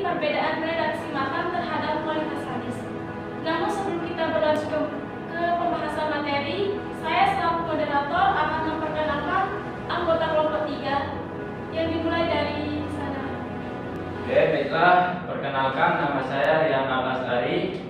perbedaan redaksi matan terhadap kualitas hadis. Namun sebelum kita berlanjut ke pembahasan materi, saya selaku moderator akan memperkenalkan anggota kelompok 3 yang dimulai dari sana. Oke, baiklah. Perkenalkan, nama saya Rian Al-Asari,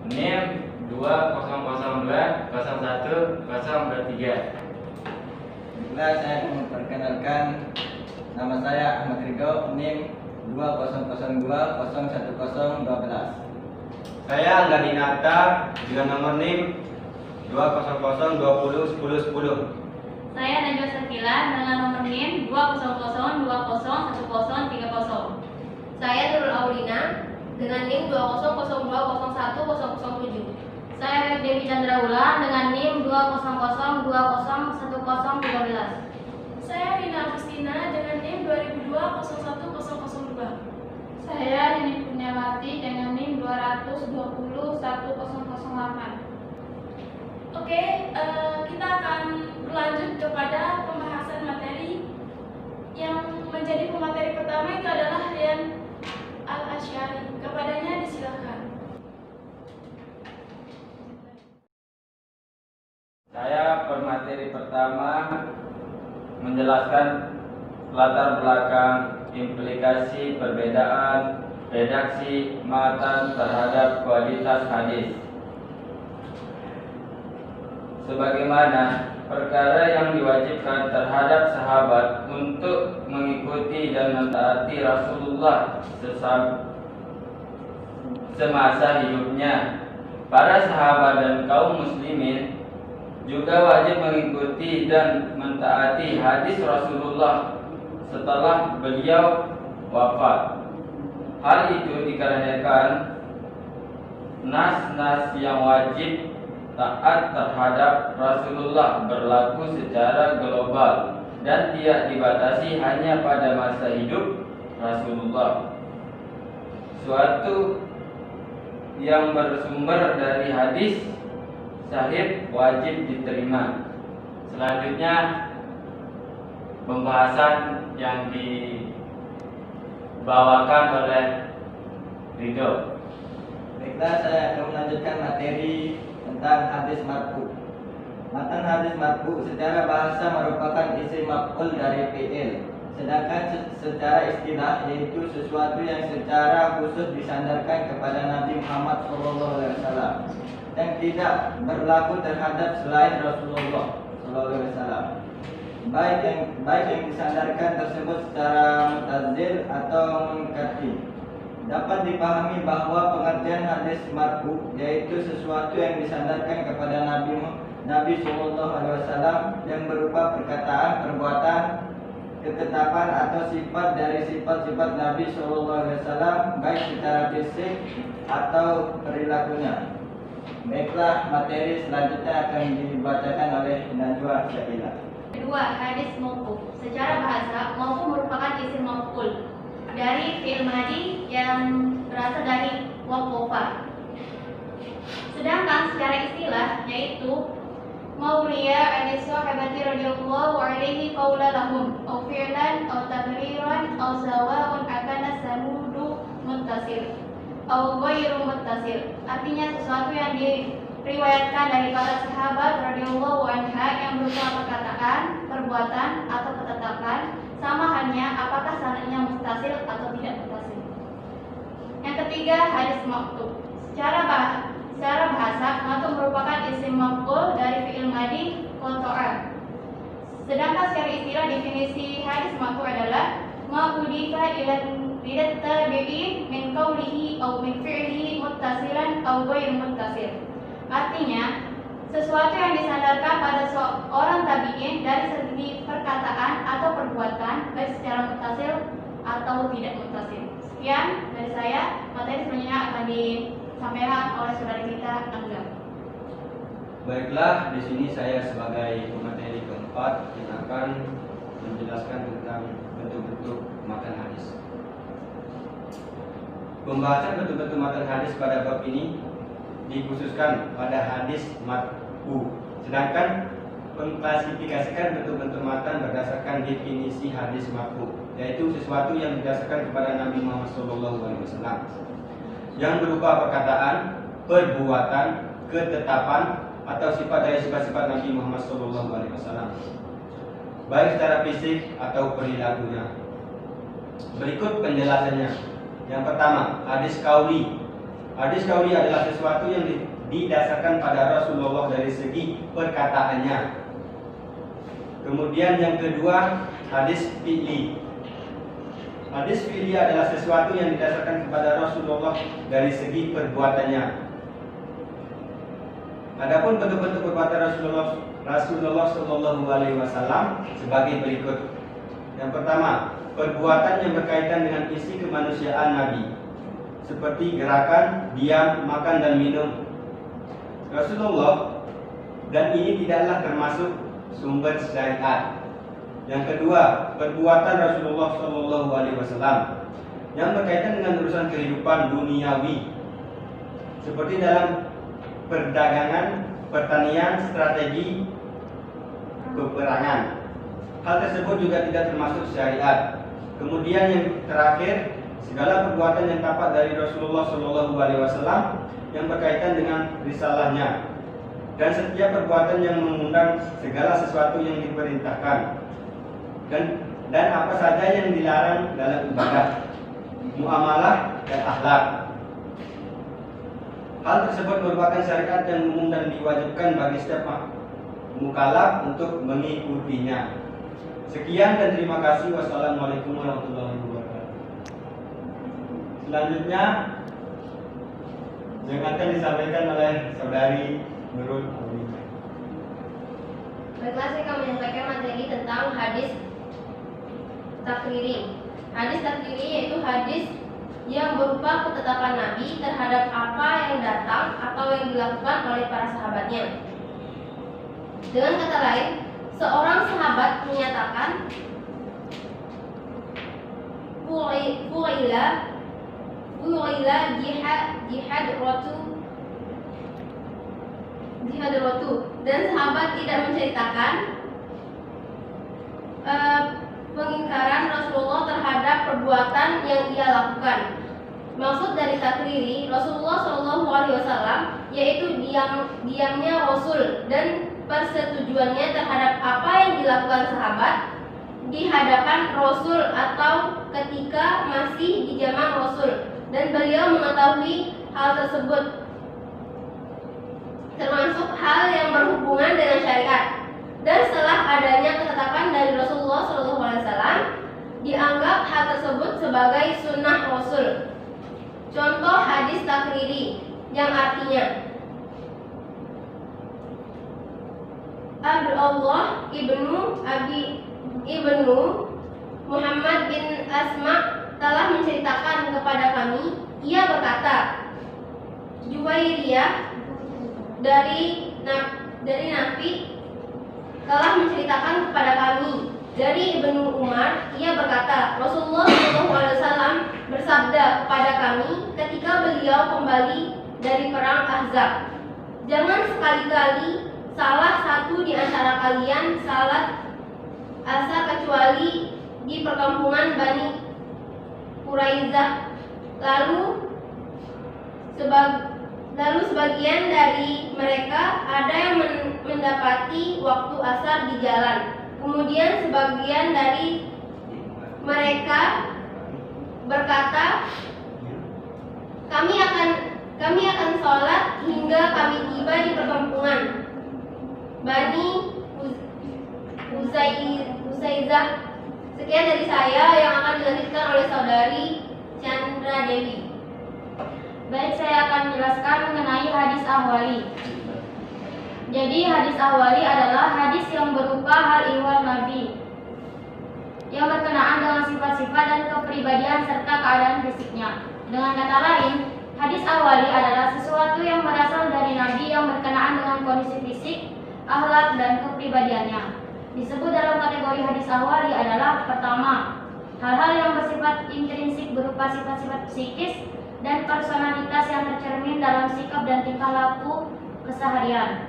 NIM 20020103. Baiklah, saya memperkenalkan nama saya Ahmad Rido, NIM 2002011012. Saya Angga Dinata dengan nomor NIM 200201010. Saya Najwa Sakila dengan nomor NIM 200201030. Saya Nurul Aulina dengan NIM 200201007. Saya Dewi Chandraula dengan NIM 200201013. Saya Rina Agustina dengan NIM 2002-01002. Saya Rini Punyawati dengan NIM 2201008. Oke, kita akan berlanjut kepada pembahasan materi. Yang menjadi pemateri pertama itu adalah Rian Al-Asyari. Kepadanya disilakan. Saya pemateri pertama menjelaskan latar belakang implikasi perbedaan redaksi matan terhadap kualitas hadis. Sebagaimana perkara yang diwajibkan terhadap sahabat untuk mengikuti dan mentaati Rasulullah semasa hidupnya, para sahabat dan kaum muslimin juga wajib mengikuti dan mentaati hadis Rasulullah setelah beliau wafat. Hal itu dikarenakan nas-nas yang wajib taat terhadap Rasulullah berlaku secara global dan tidak dibatasi hanya pada masa hidup Rasulullah. Suatu yang bersumber dari hadis sahih wajib diterima. Selanjutnya pembahasan yang dibawakan oleh Rido. Baiklah, saya akan melanjutkan materi tentang hadis marfu. Matan hadis marfu secara bahasa merupakan isim maf'ul dari fi'il, sedangkan secara istilah yaitu sesuatu yang secara khusus disandarkan kepada Nabi Muhammad SAW yang tidak berlaku terhadap selain Rasulullah SAW. Baik yang disandarkan tersebut secara mutazil atau munkati. Dapat dipahami bahwa pengertian hadis marfu yaitu sesuatu yang disandarkan kepada Nabi SAW yang berupa perkataan, perbuatan, ketetapan atau sifat dari sifat-sifat Nabi SAW baik secara fisik atau perilakunya. Baiklah, materi selanjutnya akan dibacakan oleh Najwa Sakila. Kedua, hadis mauquf. Secara bahasa, mauquf merupakan isim maf'ul dari fi'il madhi yang berasal dari waqafa. Sedangkan secara istilah yaitu mawriya an sahabati radhiyallahu alaihi qawla lahum aw fi'lan aw taqriran aw sawa'un akana sanudu muttasil aw ghairu muttasil. Artinya sesuatu yang diriwayatkan dari para sahabat radhiyallahu anha yang berupa perkataan, perbuatan atau ketetapan, sama halnya apakah sanadnya muttasil atau tidak muttasil. Yang ketiga, hadis maqtu. Secara bahasa, maqtu merupakan isim maf'ul dari fi'il madhi qata'a. Sedangkan secara istilah definisi hadis maqtu adalah ma udifa ila tabi'in min qawlihi aw min fi'lihi muttasilan aw ghairu muttasil. Artinya, sesuatu yang disandarkan pada seorang tabi'in dari segi perkataan atau perbuatan baik secara muttasil atau tidak muttasil. Sekian dari saya. Materi selanjutnya akan disampaikan oleh saudara kita Angga. Baiklah, di sini saya sebagai pemateri keempat yang akan menjelaskan tentang bentuk-bentuk matan hadis. Pembahasan bentuk-bentuk matan hadis pada bab ini dikhususkan pada hadis marfu. Sedangkan mengklasifikasikan bentuk-bentuk matan berdasarkan definisi hadis marfu, yaitu sesuatu yang didasarkan kepada Nabi Muhammad SAW, yang berupa perkataan, perbuatan, ketetapan, atau sifat dari sifat-sifat Nabi Muhammad SAW, baik secara fisik atau perilakunya. Berikut penjelasannya. Yang pertama, hadis qauli. Hadis qauli adalah sesuatu yang didasarkan pada Rasulullah dari segi perkataannya. Kemudian yang kedua, hadis fi'li. Hadis fi'li adalah sesuatu yang didasarkan kepada Rasulullah dari segi perbuatannya. Adapun bentuk-bentuk perbuatan Rasulullah SAW sebagai berikut. Yang pertama, perbuatan yang berkaitan dengan isi kemanusiaan Nabi, seperti gerakan, diam, makan dan minum Rasulullah, dan ini tidaklah termasuk sumber syariat. Yang kedua, perbuatan Rasulullah SAW yang berkaitan dengan urusan kehidupan duniawi, seperti dalam perdagangan, pertanian, strategi, peperangan. Hal tersebut juga tidak termasuk syariat. Kemudian yang terakhir, segala perbuatan yang tampak dari Rasulullah SAW yang berkaitan dengan risalahnya, dan setiap perbuatan yang mengundang segala sesuatu yang diperintahkan, dan apa saja yang dilarang dalam ibadah, muamalah, dan akhlak. Hal tersebut merupakan syariat yang umum dan diwajibkan bagi setiap mukallaf untuk mengikutinya. Sekian dan terima kasih. Wassalamualaikum warahmatullahi wabarakatuh. Selanjutnya yang akan disampaikan oleh saudari Nurul Aulina. Baiklah, saya akan menyampaikan materi tentang hadis takriri. Hadis takriri yaitu hadis yang berupa ketetapan Nabi terhadap apa yang datang atau yang dilakukan oleh para sahabatnya. Dengan kata lain, seorang sahabat menyatakan fu'ila jihadratu, dan sahabat tidak menceritakan pengingkaran Rasulullah terhadap perbuatan yang ia lakukan. Maksud dari takriri Rasulullah SAW yaitu diamnya Rasul dan persetujuannya terhadap apa yang dilakukan sahabat di hadapan Rasul atau ketika masih di zaman Rasul, dan beliau mengetahui hal tersebut, termasuk hal yang berhubungan dengan syariat. Dan setelah adanya ketetapan dari Rasulullah SAW, dianggap hal tersebut sebagai sunnah Rasul. Contoh hadis takriri yang artinya Abdullah ibnu Muhammad bin Asma telah menceritakan kepada kami, ia berkata, Juwairiyah dari Nafi telah menceritakan kepada kami dari Ibnu Umar, ia berkata, Rasulullah SAW bersabda kepada kami ketika beliau kembali dari perang Ahzab, jangan sekali-kali salah satu di antara kalian salat asar kecuali di perkampungan Bani Quraizah. Lalu sebagian dari mereka ada yang mendapati waktu asar di jalan. Kemudian sebagian dari mereka berkata, kami akan sholat hingga kami tiba di perkampungan Bani Uzaizah. Sekian dari saya, yang akan dilanjutkan oleh saudari Chandra Dewi. Baik, saya akan menjelaskan mengenai hadis ahwali. Jadi hadis ahwali adalah hadis yang berupa hal ihwal Nabi yang berkenaan dengan sifat-sifat dan kepribadian serta keadaan fisiknya. Dengan kata lain, hadis ahwali adalah sesuatu yang berasal dari Nabi yang berkenaan dengan kondisi fisik, akhlak, dan kepribadiannya. Disebut dalam kategori hadis ahwali adalah pertama, hal-hal yang bersifat intrinsik berupa sifat-sifat psikis dan personalitas yang tercermin dalam sikap dan tingkah laku keseharian.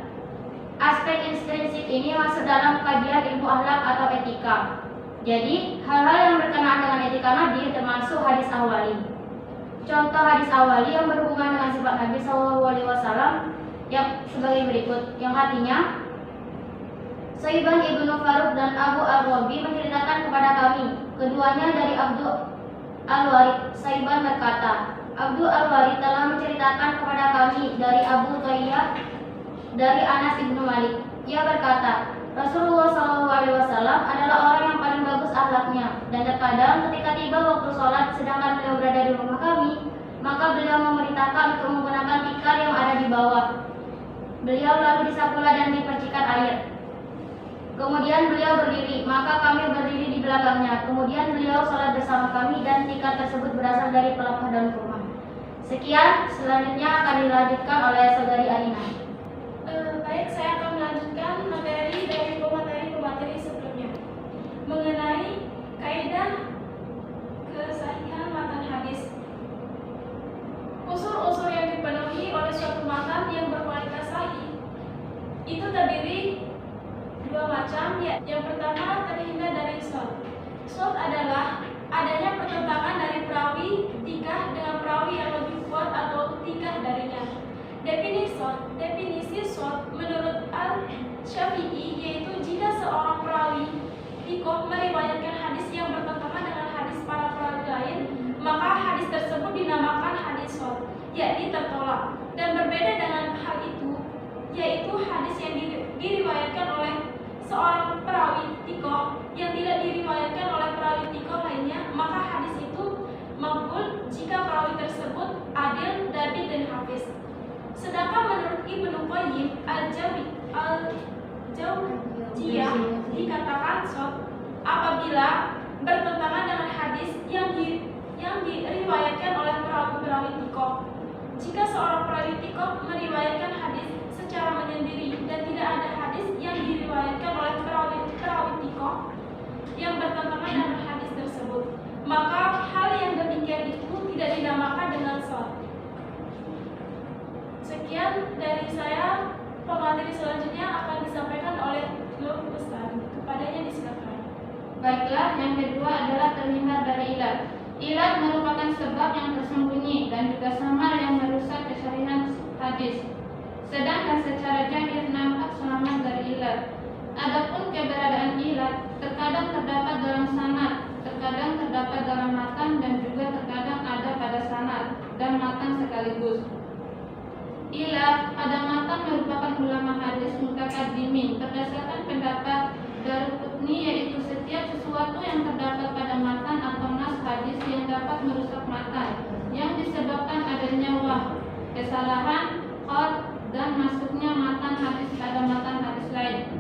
aspek intrinsik ini masuk dalam kajian ilmu akhlak atau etika. Jadi, hal-hal yang berkenaan dengan etika Nabi termasuk hadis ahwali. Contoh hadis ahwali yang berhubungan dengan sifat Nabi SAW yang sebagai berikut, yang artinya, Saiban Ibnu Faruq dan Abu Al-Rabi menceritakan kepada kami, keduanya dari Abdul Al-Warid. Saiban berkata, Abdul Al-Warid telah menceritakan kepada kami dari Abu Tayyah dari Anas ibnu Malik. Ia berkata, Rasulullah SAW adalah orang yang paling bagus akhlaknya, dan terkadang ketika tiba waktu sholat sedangkan beliau berada di rumah kami, maka beliau memerintahkan untuk menggunakan tikar yang ada di bawah. Beliau lalu disapulah dan dipercikan air. Kemudian beliau berdiri, maka kami berdiri di belakangnya. Kemudian beliau sholat bersama kami dan tikar tersebut berasal dari pelepah daun kurma. Sekian, selanjutnya akan dilanjutkan oleh saudari Alina. Baik, saya akan melanjutkan materi dari pemateri sebelumnya mengenai kaidah kesahihan matan hadis. Unsur-unsur yang dipenuhi oleh suatu matan yang berkualitas sahih itu terdiri dua macam. Yang pertama terhindar dari shadz. Shadz adalah adanya pertentangan dari perawi tikah dengan perawi yang lebih kuat atau tikah darinya. Definisi shadz menurut Al-Syafi'i yaitu jika seorang perawi thiqah meriwayatkan hadis yang bertentangan dengan hadis para perawi lain, maka hadis tersebut dinamakan hadis shadz, yakni tertolak. Dan berbeda dengan hal itu, yaitu hadis yang diriwayatkan oleh seorang perawi thiqah yang tidak diriwayatkan oleh perawi thiqah lainnya, maka hadis itu maqbul jika perawi tersebut adil, dabit, dan hafiz. Sedangkan menurut Ibnu Qayyim Al-Jauziyah dikatakan shadz apabila bertentangan dengan hadis yang diriwayatkan oleh perawi thiqah. Jika seorang perawi thiqah meriwayatkan hadis secara menyendiri dan tidak ada hadis yang diriwayatkan oleh perawi thiqah yang bertentangan dengan hadis tersebut, maka hal yang demikian itu tidak dinamakan dengan shadz. Sekian dari saya. Pemateri selanjutnya akan disampaikan oleh Nur Ustaz. Kepadanya disilakan. Baiklah, yang kedua adalah terhindar dari ilat. Ilat merupakan sebab yang tersembunyi dan juga samar yang merusak kesahihan hadis. Sedangkan secara zahir nampak selamat dari ilat. Adapun keberadaan ilat terkadang terdapat dalam sanad, terkadang terdapat dalam matan, dan juga terkadang ada pada sanad dan matan sekaligus. Ilat pada matan merupakan ulama hadis mutakaddimin berdasarkan pendapat Daruqutni, yaitu setiap sesuatu yang terdapat pada matan atau nas hadis yang dapat merusak matan yang disebabkan adanya kesalahan, qad, dan masuknya matan hadis pada matan hadis lain,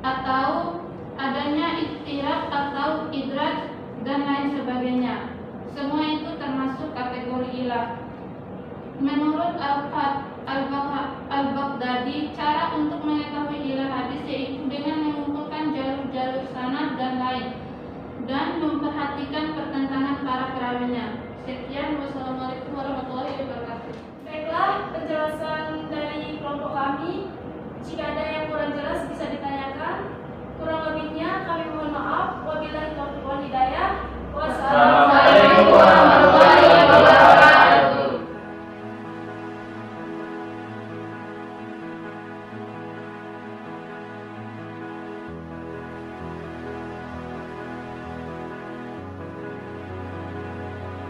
atau adanya ittirab atau idraj dan lain sebagainya. Semua itu termasuk kategori ilat. Menurut Al-Baghdadi, cara untuk mengetahui ilah hadis yaitu dengan mengumpulkan jalur-jalur sanad dan lain dan memperhatikan pertentangan para perawinya. Sekian, wassalamualaikum warahmatullahi wabarakatuh. Baiklah, penjelasan dari kelompok kami. Jika ada yang kurang jelas bisa ditanyakan. Kurang lebihnya kami